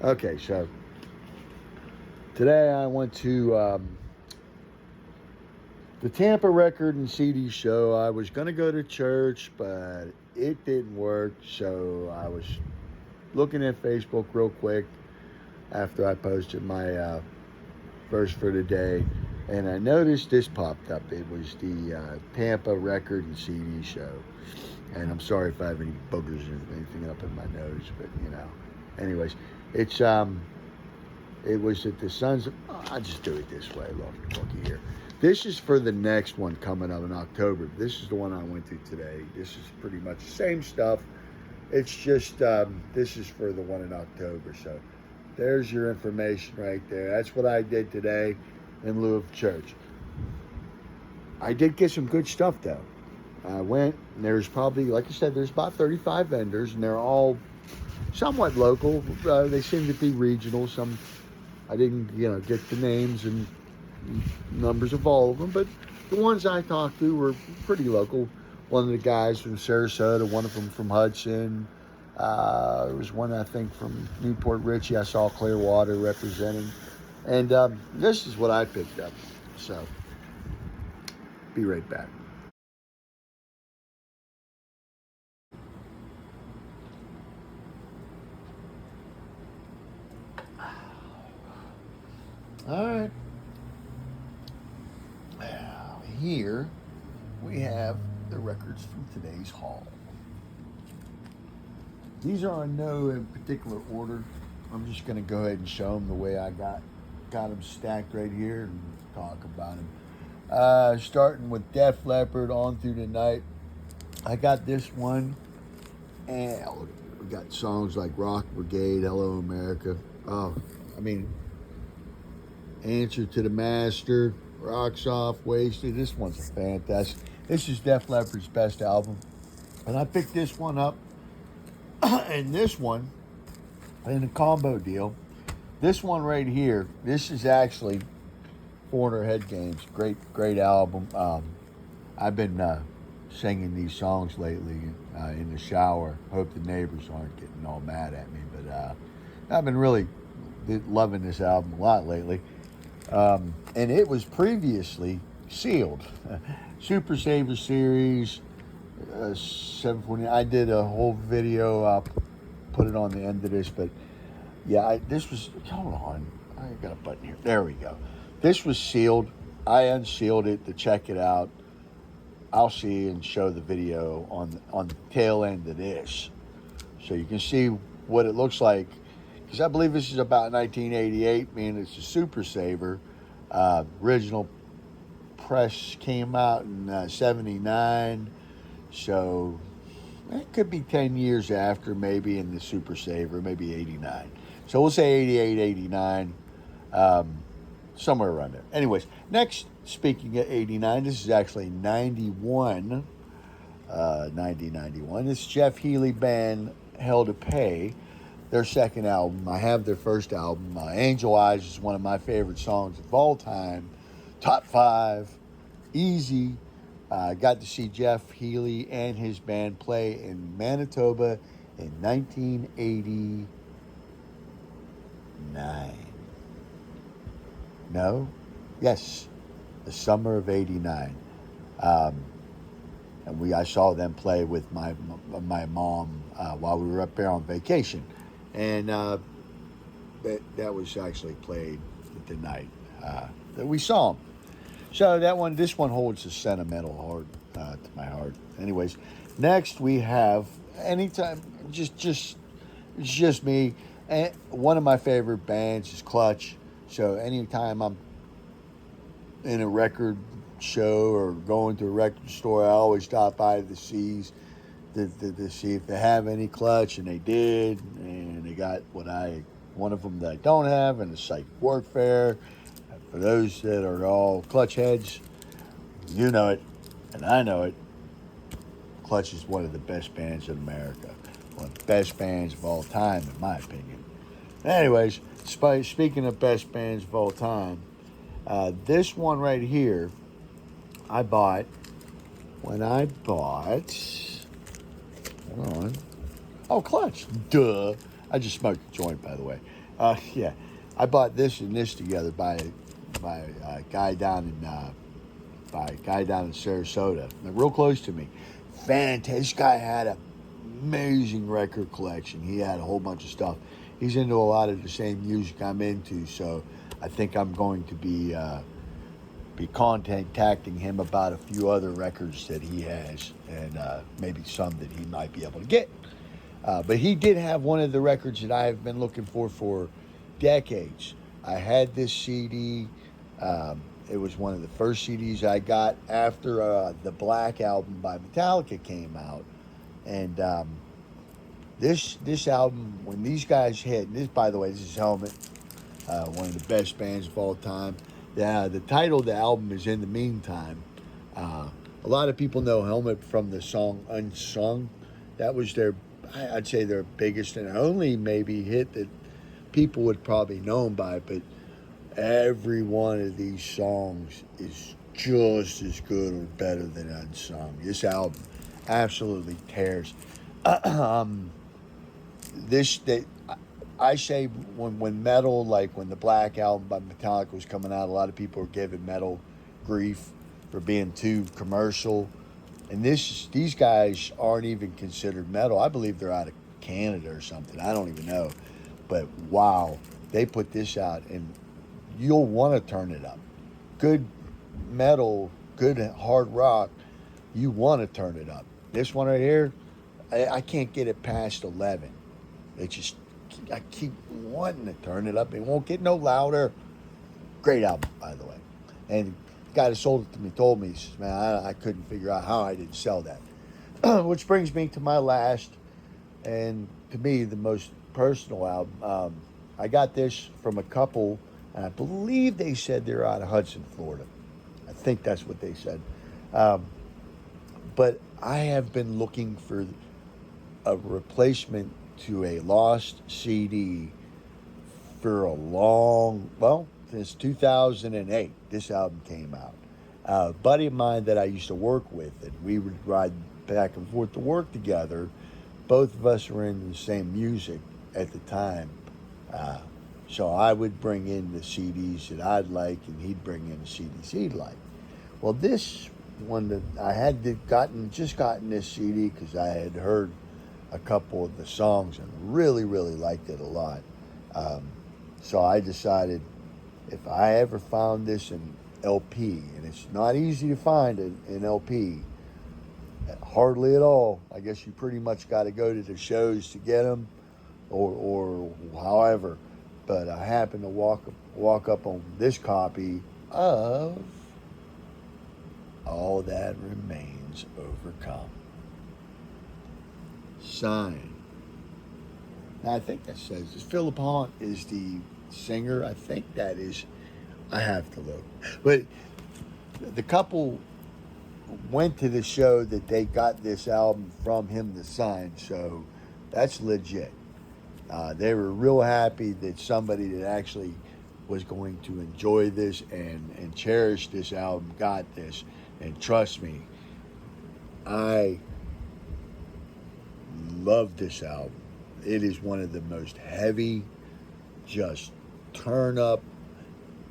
Okay, so today I went to the Tampa Record and CD show. I was going to go to church, but it didn't work. So I was looking at Facebook real quick after I posted my verse for the day, and I noticed this popped up. It was the Tampa Record and CD show. And I'm sorry if I have any boogers or anything up in my nose, but Anyways, it was at the Sons of, I'll just do it this way, looky here. This is for the next one coming up in October. This is the one I went to today. This is pretty much the same stuff. It's just, this is for the one in October. So there's your information right there. That's what I did today in lieu of church. I did get some good stuff though. I went, and there's probably, like I said, there's about 35 vendors, and they're all somewhat local. They seem to be regional. Some, I didn't, get the names and numbers of all of them, but the ones I talked to were pretty local. One of the guys from Sarasota, one of them from Hudson. There was one, I think, from Newport Richey. I saw Clearwater representing. And this is what I picked up. So, be right back. All right. Now, here we have the records from today's haul. These are in no particular order. I'm just going to go ahead and show them the way I got them stacked right here and talk about them. Starting with Def Leppard on through the night. I got this one, and we got songs like Rock Brigade, Hello America. Oh, I mean, Answer to the Master, Rocks Off, Wasted. This one's a fantastic. This is Def Leppard's best album. And I picked this one up. And this one, in a combo deal. This one right here, this is actually Foreigner Head Games. Great album. I've been singing these songs lately in the shower. Hope the neighbors aren't getting all mad at me. But I've been really loving this album a lot lately. And it was previously sealed. Super Saver Series, 740. I did a whole video. I'll put it on the end of this. But yeah, this was, hold on. I got a button here. There we go. This was sealed. I unsealed it to check it out. I'll see and show the video on the tail end of this. So you can see what it looks like. Because I believe this is about 1988, meaning it's a Super Saver. Original press came out in 79. So it could be 10 years after, maybe, in the Super Saver, maybe 89. So we'll say 88, 89, somewhere around there. Anyways, next, speaking of 89, this is actually 91, 91. This Jeff Healey band, Hell to Pay. Their second album. I have their first album. Angel Eyes is one of my favorite songs of all time. Top 5. Easy. Got to see Jeff Healey and his band play in Manitoba in 1989. No? Yes. The summer of 89. And I saw them play with my mom while we were up there on vacation. And that was actually played the night that we saw them. So this one holds a sentimental heart to my heart. Anyways, next we have anytime, it's just me. And one of my favorite bands is Clutch. So anytime I'm in a record show or going to a record store, I always stop by the C's to see if they have any Clutch, and they did, and they got one of them that I don't have, and it's Psychic Warfare. For those that are all Clutch heads, you know it, and I know it. Clutch is one of the best bands in America, one of the best bands of all time, in my opinion. Anyways, speaking of best bands of all time, this one right here, I bought when I bought. Hold on. Oh, Clutch. Duh. I just smoked a joint, by the way. Yeah, I bought this and this together by a guy down in Sarasota, like real close to me. Fantastic. This guy had an amazing record collection. He had a whole bunch of stuff. He's into a lot of the same music I'm into, so I think I'm going to be contacting him about a few other records that he has, and maybe some that he might be able to get. But he did have one of the records that I have been looking for decades. I had this CD. It was one of the first CDs I got after the Black album by Metallica came out, and this album, when these guys hit, and this, by the way, this is Helmet, one of the best bands of all time. The title of the album is In the Meantime. A lot of people know Helmet from the song Unsung. That was I'd say their biggest and only maybe hit that people would probably know them by, but every one of these songs is just as good or better than Unsung. This album absolutely tears. I say when metal, like when the Black album by Metallica was coming out, a lot of people were giving metal grief for being too commercial. And these guys aren't even considered metal. I believe they're out of Canada or something. I don't even know. But wow, they put this out and you'll want to turn it up. Good metal, good hard rock, you want to turn it up. This one right here, I can't get it past 11. I keep wanting to turn it up. It won't get no louder. Great album, by the way. And the guy that sold it to me told me, he says, man, I couldn't figure out how I didn't sell that. Which brings me to my last, and to me, the most personal album. I got this from a couple, and I believe they said they're out of Hudson, Florida. I think that's what they said. But I have been looking for a replacement to a lost CD for since 2008. This album came out. A buddy of mine that I used to work with, and we would ride back and forth to work together. Both of us were in the same music at the time. So I would bring in the CDs that I'd like, and he'd bring in the CDs he'd like. Well, this one that I had just gotten this CD because I had heard a couple of the songs and really, really liked it a lot. So I decided if I ever found this in LP, and it's not easy to find it in LP, hardly at all. I guess you pretty much got to go to the shows to get them, or however. But I happened to walk up on this copy of All That Remains Overcome. Signed. Now I think that says Philip Haunt is the singer. I think that is. I have to look. But the couple went to the show that they got this album from him to sign, so that's legit. They were real happy that somebody that actually was going to enjoy this and cherish this album got this. And trust me, I love this album. It is one of the most heavy, just turn up,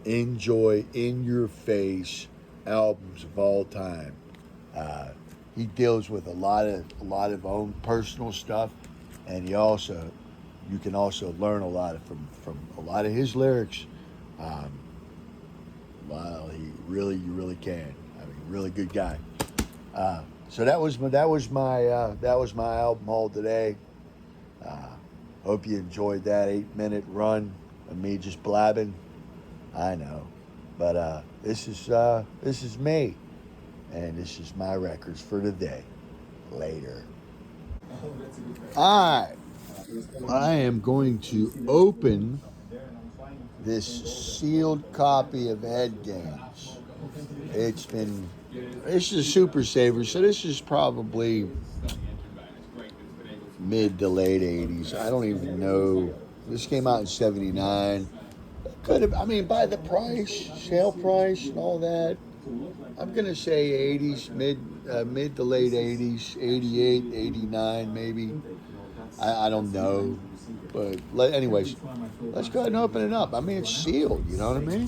enjoy, in your face albums of all time. He deals with a lot of own personal stuff, and you can also learn a lot from a lot of his lyrics. Well, you really can. I mean, really good guy. So that was my album haul today. Hope you enjoyed that 8-minute run of me just blabbing. I know, but this is me, and this is my records for today. Later. All right, I am going to open this sealed copy of Head Games. This is a Super Saver, so this is probably mid to late 80s. I don't even know. This came out in 79. Could have, I mean, by the price, sale price and all that, I'm going to say 80s, mid to late 80s, 88, 89 maybe. I don't know. But anyways, let's go ahead and open it up. I mean, it's sealed. You know what I mean?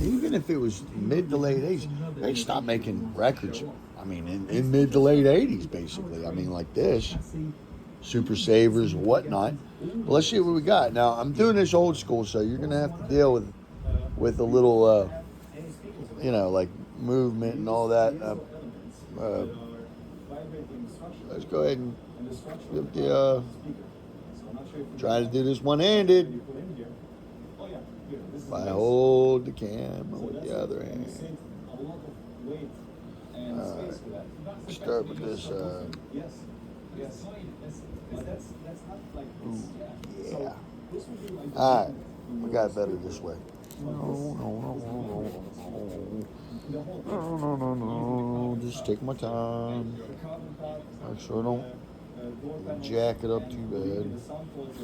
Even if it was mid to late 80s, they stopped making records. I mean, in mid to late 80s, basically. I mean, like this, Super Savers, whatnot. But let's see what we got. Now, I'm doing this old school, so you're gonna have to deal with a little, like movement and all that. Let's go ahead and get the. Try to do this one-handed. If I hold the camera with the other hand. Start with this. Ooh, yeah. All right. We got it better this way. No. Just take my time. Make sure I don't jack it up too bad.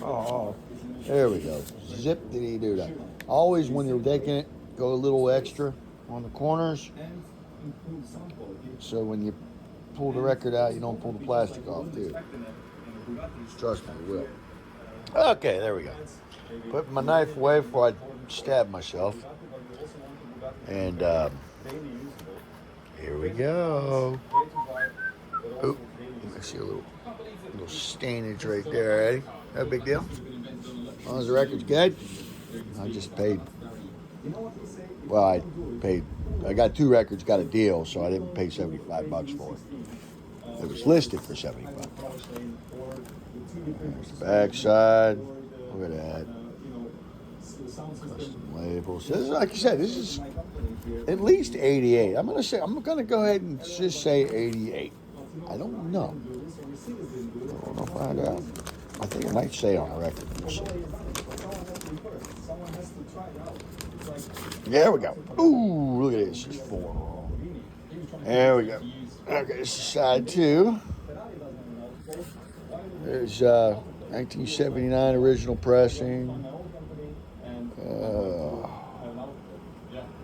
Oh, there we go. Zip did he do that? Always when you're taking it, go a little extra on the corners. So when you pull the record out, you don't pull the plastic off too. Trust me, you will. Okay, there we go. Put my knife away before I stab myself. And here we go. Oop, I see a little stainage right there, Eddie. No big deal. As long as the record's good. I just paid. Well, I got 2 records, got a deal, so I didn't pay $75 for it. It was listed for $75. There's the back side. Look at that. Custom labels. This is, like I said, this is at least 88. I'm gonna go ahead and just say 88. I don't know. I want to find out. I think it might say on the record. We'll see. There we go. Ooh, look at this. It's 4. There we go. Okay, this is side 2. There's 1979 original pressing.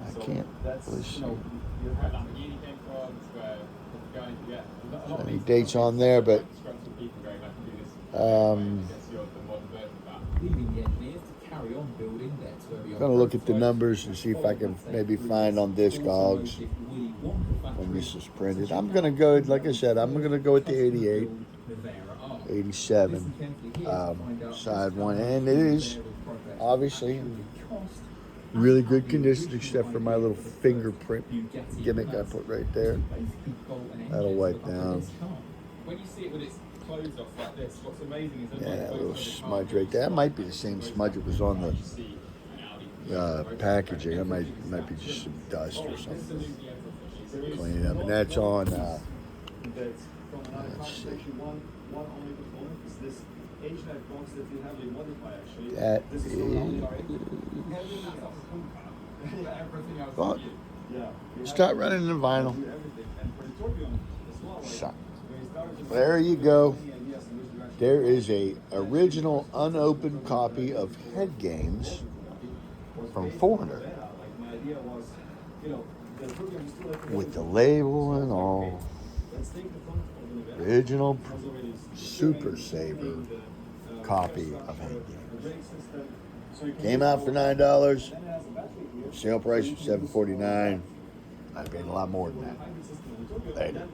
I can't really see any dates on there, but I'm going to look at the numbers and see if I can maybe find on Discogs when this is printed. I'm going to go, like I said, I'm going to go with the 88, 87, side 1. And it is obviously really good condition, except for my little fingerprint gimmick I put right there. That'll wipe down. Yeah, that little smudge right there. That might be the same smudge that was on the packaging. It might be just some dust or something. Clean it up. And that's on, let's see. That is... Well, start running the vinyl. So, there you go. There is a original unopened copy of Head Games from Foreigner with the label and all. Original Super Saver copy of Head Games. Came out for $9. Sale price was $7.49. I paid a lot more than that. Later.